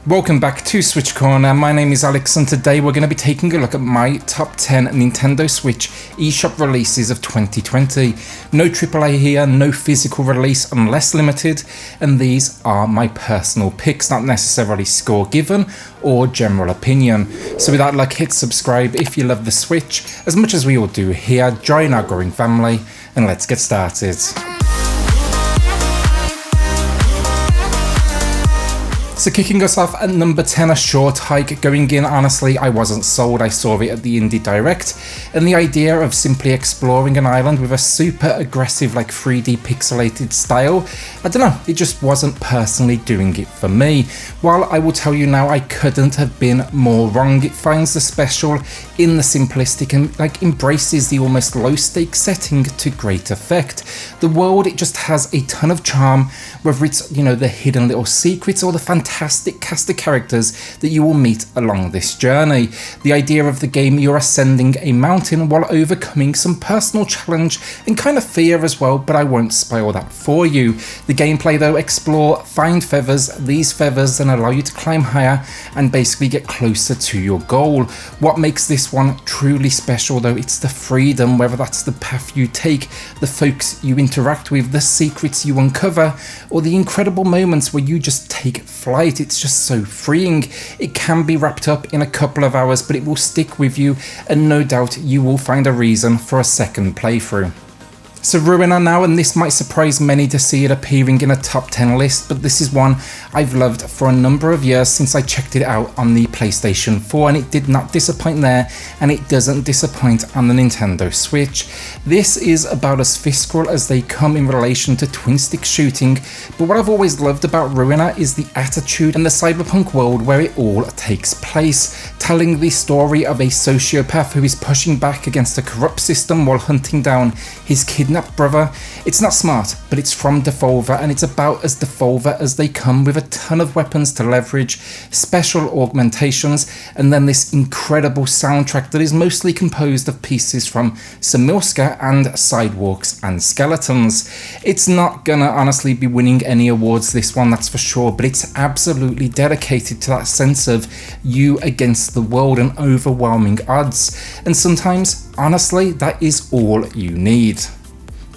Welcome back to SwitchCorner. My name is Alex and today we're going to be taking a look at my top 10 Nintendo Switch eShop releases of 2020. No AAA here, no physical release unless limited, and these are my personal picks, not necessarily score given or general opinion. So without luck, hit subscribe if you love the Switch as much as we all do here, join our growing family, and let's get started. So kicking us off at number 10, a short hike. Going in, honestly, I wasn't sold. I saw it at the Indie Direct, and the idea of simply exploring an island with a super aggressive, like 3D pixelated style, I don't know, it just wasn't personally doing it for me. While I will tell you now, I couldn't have been more wrong. It finds the special in the simplistic and like embraces the almost low stakes setting to great effect. The world, it just has a ton of charm, whether it's, you know, the hidden little secrets or the fantastic cast of characters that you will meet along this journey. The idea of the game, you're ascending a mountain while overcoming some personal challenge and kind of fear as well, but I won't spoil that for you. The gameplay though, explore, find feathers, these feathers then allow you to climb higher and basically get closer to your goal. What makes this one truly special though, it's the freedom, whether that's the path you take, the folks you interact with, the secrets you uncover, or the incredible moments where you just take flight. It's just so freeing. It can be wrapped up in a couple of hours, but it will stick with you, and no doubt you will find a reason for a second playthrough. So Ruiner now, and this might surprise many to see it appearing in a top 10 list, but this is one I've loved for a number of years since I checked it out on the PlayStation 4, and it did not disappoint there, and it doesn't disappoint on the Nintendo Switch. This is about as fiscal as they come in relation to twin stick shooting, but what I've always loved about Ruiner is the attitude and the cyberpunk world where it all takes place, telling the story of a sociopath who is pushing back against a corrupt system while hunting down his kidnapped brother. It's not smart, but it's from Devolver, and it's about as Devolver as they come, with a ton of weapons to leverage, special augmentations, and then this incredible soundtrack that is mostly composed of pieces from Samilska and Sidewalks and Skeletons. It's not gonna honestly be winning any awards, this one, that's for sure, but it's absolutely dedicated to that sense of you against the world and overwhelming odds, and sometimes, honestly, that is all you need.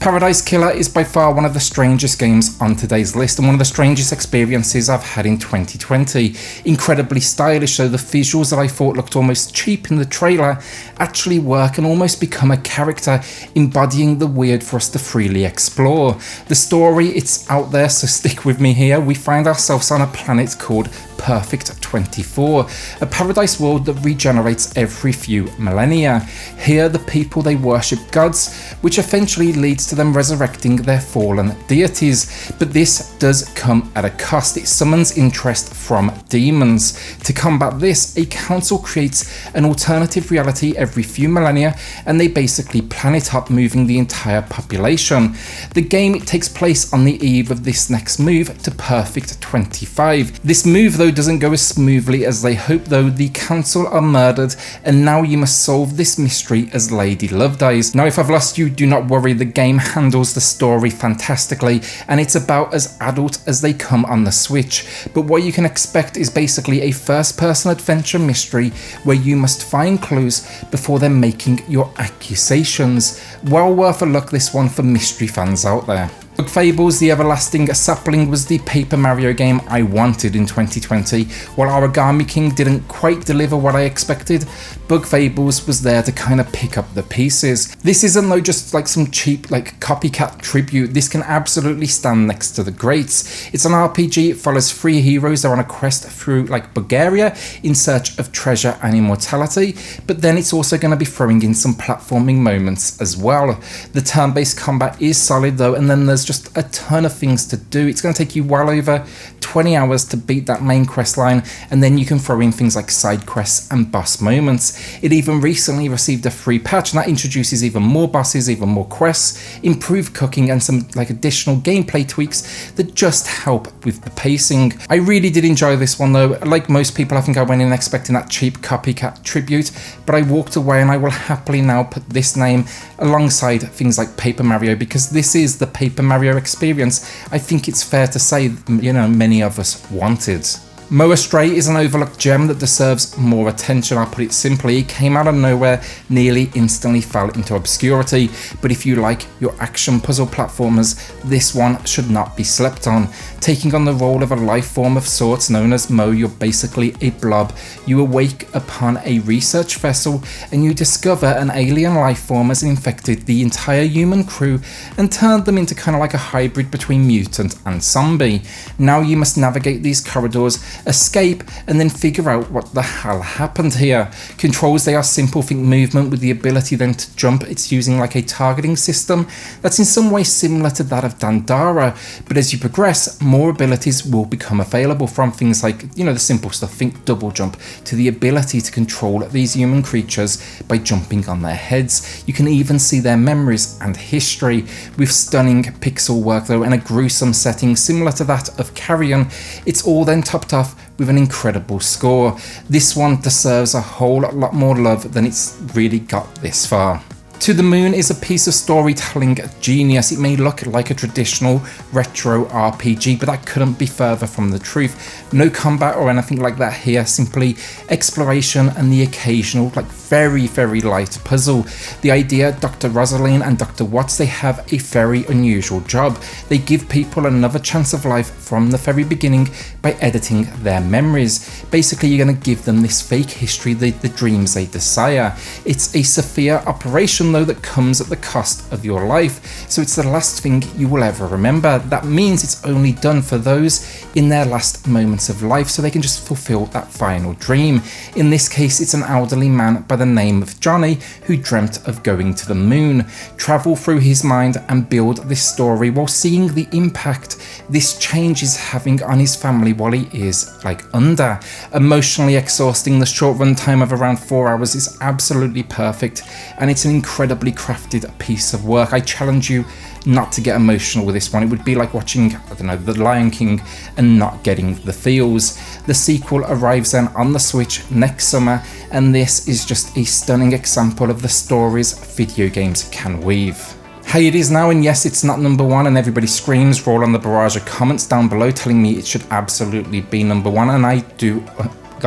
Paradise Killer is by far one of the strangest games on today's list and one of the strangest experiences I've had in 2020. Incredibly stylish, so the visuals that I thought looked almost cheap in the trailer actually work and almost become a character, embodying the weird for us to freely explore. The story, it's out there, so stick with me here. We find ourselves on a planet called Perfect 24, a paradise world that regenerates every few millennia. Here the people, they worship gods, which eventually leads to them resurrecting their fallen deities, but this does come at a cost. It summons interest from demons. To combat this, a council creates an alternative reality every few millennia, and they basically planet hop, moving the entire population. The game, it takes place on the eve of this next move to Perfect 25. This move though doesn't go as smoothly as they hope though. The council are murdered, and now you must solve this mystery as Lady Love dies. Now if I've lost you, do not worry, the game handles the story fantastically, and it's about as adult as they come on the Switch. But what you can expect is basically a first-person adventure mystery where you must find clues before then making your accusations. Well worth a look, this one, for mystery fans out there. Fables, the Everlasting Sapling was the Paper Mario game I wanted in 2020. While Origami King didn't quite deliver what I expected, Bug Fables was there to kind of pick up the pieces. This isn't though just like some cheap like copycat tribute. This can absolutely stand next to the greats. It's an RPG, it follows three heroes. They're on a quest through like Bulgaria in search of treasure and immortality, but then it's also going to be throwing in some platforming moments as well. The turn-based combat is solid though, and then there's just a ton of things to do. It's going to take you well over 20 hours to beat that main quest line, and then you can throw in things like side quests and boss moments. It even recently received a free patch, and that introduces even more bosses, even more quests, improved cooking, and some like additional gameplay tweaks that just help with the pacing. I really did enjoy this one though. Like most people, I think I went in expecting that cheap copycat tribute, but I walked away, and I will happily now put this name alongside things like Paper Mario, because this is the Paper Mario experience I think it's fair to say, you know, many of us wanted. Mo Astray is an overlooked gem that deserves more attention. I'll put it simply, it came out of nowhere, nearly instantly fell into obscurity, but if you like your action puzzle platformers, this one should not be slept on. Taking on the role of a life form of sorts known as Mo, you're basically a blob. You awake upon a research vessel and you discover an alien life form has infected the entire human crew and turned them into kind of like a hybrid between mutant and zombie. Now you must navigate these corridors, escape, and then figure out what the hell happened here. Controls, they are simple, think movement with the ability then to jump. It's using like a targeting system that's in some way similar to that of Dandara, but as you progress, more abilities will become available, from things like, you know, the simple stuff, think double jump, to the ability to control these human creatures by jumping on their heads. You can even see their memories and history, with stunning pixel work though and a gruesome setting similar to that of Carrion. It's all then topped off with an incredible score. This one deserves a whole lot more love than it's really got this far. To the Moon is a piece of storytelling genius. It may look like a traditional retro RPG, but that couldn't be further from the truth. No combat or anything like that here, simply exploration and the occasional, like very light puzzle. The idea, Dr. Rosaline and Dr. Watts, they have a very unusual job. They give people another chance of life from the very beginning by editing their memories. Basically, you're going to give them this fake history, the dreams they desire. It's a Sophia operation though that comes at the cost of your life, so it's the last thing you will ever remember. That means it's only done for those in their last moments of life, so they can just fulfill that final dream. In this case, it's an elderly man by the name of Johnny who dreamt of going to the moon. Travel through his mind and build this story while seeing the impact this change is having on his family while he is like under. Emotionally exhausting, the short run time of around 4 hours is absolutely perfect, and it's an incredibly crafted piece of work. I challenge you not to get emotional with this one. It would be like watching, I don't know, The Lion King and not getting the feels. The sequel arrives then on the Switch next summer, and this is just a stunning example of the stories video games can weave. Hey, it is now, and yes, it's not number one, and everybody screams, roll on the barrage of comments down below telling me it should absolutely be number one, and I do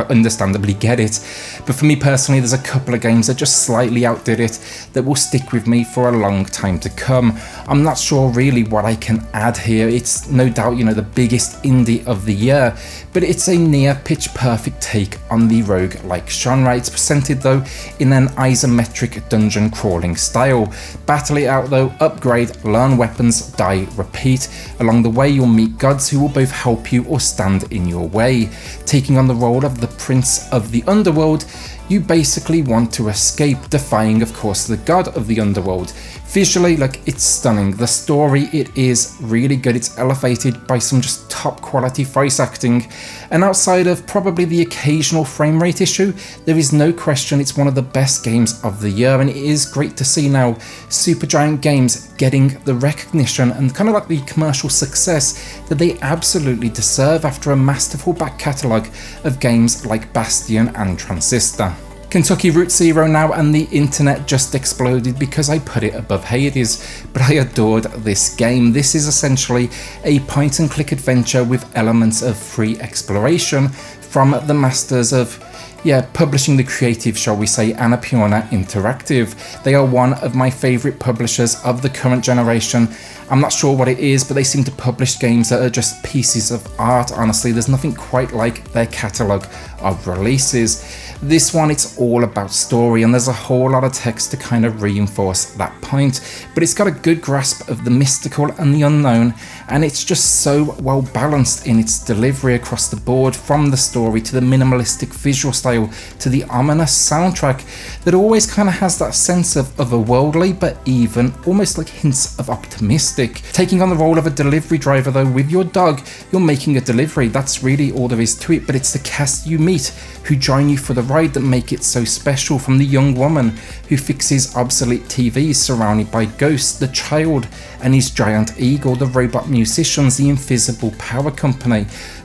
understandably get it, but for me personally, there's a couple of games that just slightly outdid it that will stick with me for a long time to come. I'm not sure really what I can add here. It's no doubt, you know, the biggest indie of the year, but it's a near pitch perfect take on the rogue-like genre. It's presented though in an isometric dungeon crawling style. Battle it out though, upgrade, learn weapons, die, repeat. Along the way you'll meet gods who will both help you or stand in your way. Taking on the role of the Prince of the Underworld, you basically want to escape, defying of course the god of the Underworld. Visually, like, it's stunning. The story, it is really good. It's elevated by some just top quality voice acting, and outside of probably the occasional frame rate issue, there is no question it's one of the best games of the year, and it is great to see now Supergiant Games getting the recognition and kind of like the commercial success that they absolutely deserve after a masterful back catalogue of games like Bastion and Transistor. Kentucky Route Zero now, and the internet just exploded because I put it above Hades, but I adored this game. This is essentially a point and click adventure with elements of free exploration from the masters of publishing the creative, shall we say, Annapurna Interactive. They are one of my favourite publishers of the current generation. I'm not sure what it is, but they seem to publish games that are just pieces of art, honestly. There's nothing quite like their catalogue of releases. This one, it's all about story, and there's a whole lot of text to kind of reinforce that point, but it's got a good grasp of the mystical and the unknown, and it's just so well balanced in its delivery across the board, from the story to the minimalistic visual style to the ominous soundtrack that always kind of has that sense of otherworldly, but even almost like hints of optimistic. Taking on the role of a delivery driver though with your dog, you're making a delivery. That's really all there is to it, but it's the cast you meet who join you for the ride that make it so special, from the young woman who fixes obsolete TVs surrounded by ghosts, the child and his giant eagle, the robot musicians, the invisible power company,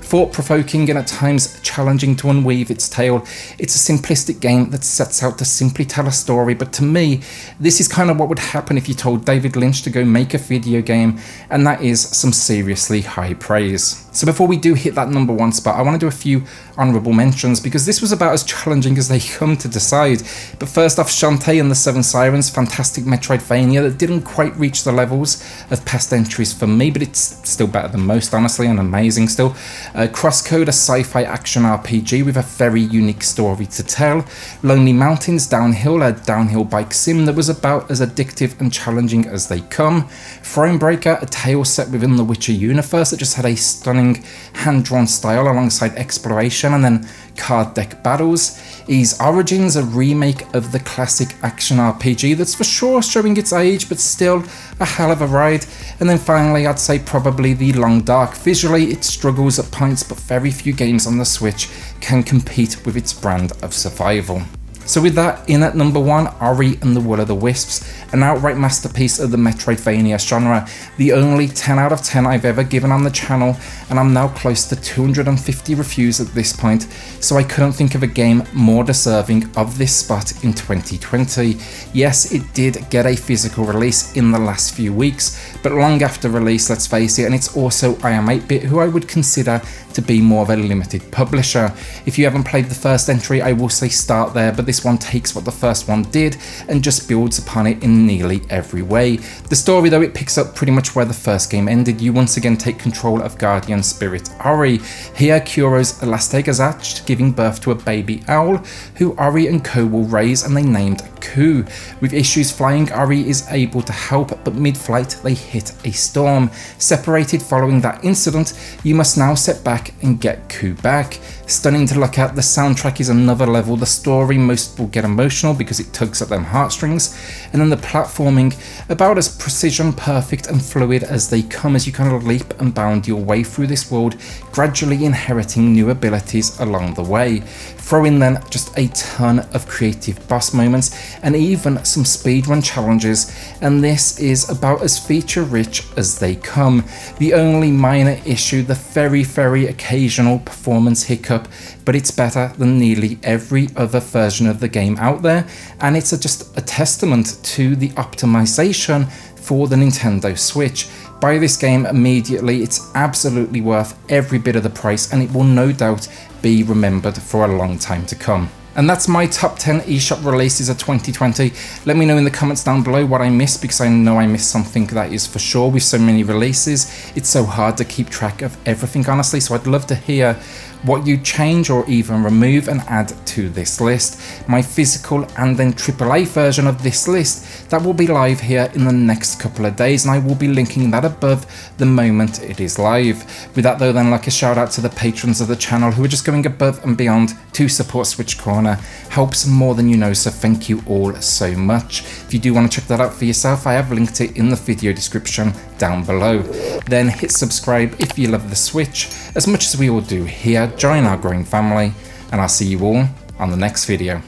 Thought-provoking and at times challenging to unweave its tale. It's a simplistic game that sets out to simply tell a story, but to me, this is kind of what would happen if you told David Lynch to go make a video game, and that is some seriously high praise. So before we do hit that number 1 spot, I want to do a few honourable mentions, because this was about as challenging as they come to decide. But first off, Shantae and the Seven Sirens, fantastic Metroidvania that didn't quite reach the levels of past entries for me, but it's still better than most, honestly, and amazing still. Crosscode, a sci-fi action RPG with a very unique story to tell. Lonely Mountains Downhill, a downhill bike sim that was about as addictive and challenging as they come. Thronebreaker, a tale set within the Witcher universe that just had a stunning hand-drawn style alongside exploration and then card deck battles. Ys Origins, a remake of the classic action RPG that's for sure showing its age, but still a hell of a ride. And then finally, I'd say probably The Long Dark. Visually, it struggles at points, but very few games on the Switch can compete with its brand of survival. So with that, in at number 1, Ori and the Will of the Wisps, an outright masterpiece of the Metroidvania genre, the only 10 out of 10 I've ever given on the channel, and I'm now close to 250 reviews at this point, so I couldn't think of a game more deserving of this spot in 2020. Yes, it did get a physical release in the last few weeks, but long after release, let's face it, and it's also I Am 8-Bit, who I would consider to be more of a limited publisher. If you haven't played the first entry, I will say start there, but this one takes what the first one did and just builds upon it in nearly every way. The story, though, it picks up pretty much where the first game ended. You once again take control of guardian spirit Ori. Here, Kuro's last egg has hatched, giving birth to a baby owl, who Ori and Co will raise, and they named Ku. With issues flying, Ori is able to help, but mid-flight they hit a storm. Separated following that incident, you must now set back and get Ku back. Stunning to look at, the soundtrack is another level, the story most will get emotional because it tugs at them heartstrings, and then the platforming about as precision perfect and fluid as they come as you kind of leap and bound your way through this world, gradually inheriting new abilities along the way. Throw in then just a ton of creative boss moments and even some speedrun challenges, and this is about as feature rich as they come. The only minor issue, the very occasional performance hiccup, but it's better than nearly every other version of the game out there, and it's just a testament to the optimization for the Nintendo Switch. Buy this game immediately, it's absolutely worth every bit of the price, and it will no doubt be remembered for a long time to come. And that's my top 10 eShop releases of 2020. Let me know in the comments down below what I missed, because I know I missed something, that is for sure. With so many releases, it's so hard to keep track of everything, honestly, so I'd love to hear what you change or even remove and add to this list. My physical and then AAA version of this list, that will be live here in the next couple of days, and I will be linking that above the moment it is live. With that though, then, like a shout out to the patrons of the channel who are just going above and beyond to support SwitchCorner. Helps more than you know, so thank you all so much. If you do want to check that out for yourself, I have linked it in the video description down below. Then hit subscribe if you love the Switch as much as we all do here. Join our growing family, and I'll see you all on the next video.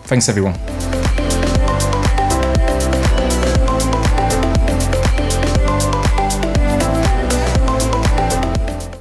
Thanks everyone.